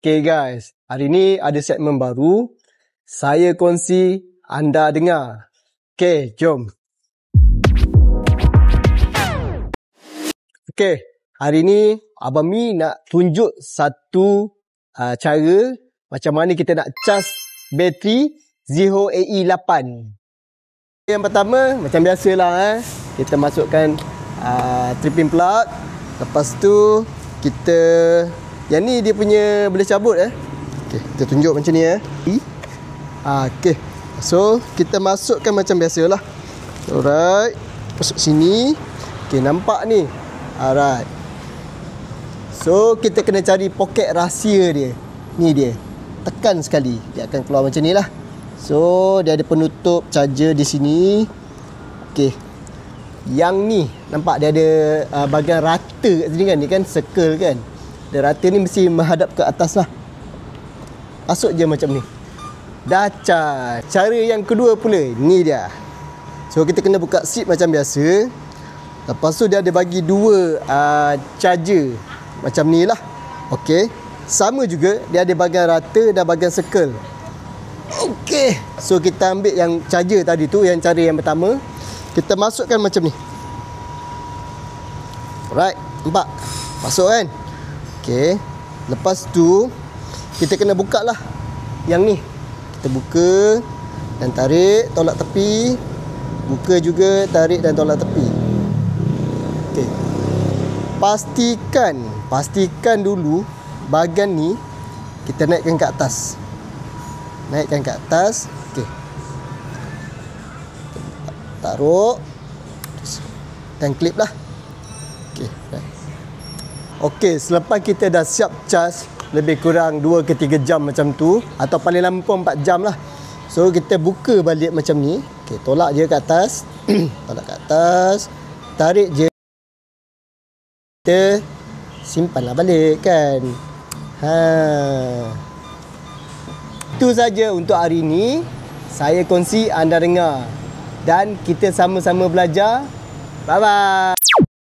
Okay guys, hari ni ada segmen baru. Saya kongsi, anda dengar. Okay, jom. Okay, hari ni Abang Mi nak tunjuk satu cara macam mana kita nak cas bateri Zero AE8. Yang pertama, macam biasalah kita masukkan 3-pin plug. Lepas tu kita, yang ni dia punya boleh cabut Okay, kita tunjuk macam ni Okay, so kita masukkan macam biasalah. Alright, masuk sini. Okay, nampak ni. Alright, so kita kena cari poket rahsia dia. Ni dia, tekan sekali, dia akan keluar macam ni lah. So dia ada penutup charger di sini. Okay, yang ni nampak dia ada bahagian rata kat sini kan. Ni kan circle kan. Dia rata ni mesti menghadap ke atas lah. Masuk je macam ni. Dah cas. Cara yang kedua pula, ni dia. So kita kena buka zip macam biasa. Lepas tu dia ada bagi dua charger macam ni lah. Okay, sama juga dia ada bahagian rata dan bahagian circle. Okay, so kita ambil yang charger tadi tu, yang cara yang pertama. Kita masukkan macam ni. Alright, nampak? Masuk kan? Okay, lepas tu kita kena buka lah yang ni. Kita buka dan tarik, tolak tepi. Buka juga, tarik dan tolak tepi. Okay, pastikan dulu bahagian ni kita naikkan ke atas. Naikkan ke atas. Okay, taruh dan klip lah. Okay, right. Okay, selepas kita dah siap cas lebih kurang 2 ke 3 jam macam tu, atau paling lama pun 4 jam lah. So kita buka balik macam ni. Okay, tolak je ke atas. Tolak ke atas, tarik je, kita simpanlah balik kan. Itu saja untuk hari ini. Saya kongsi, anda dengar. Dan kita sama-sama belajar. Bye-bye.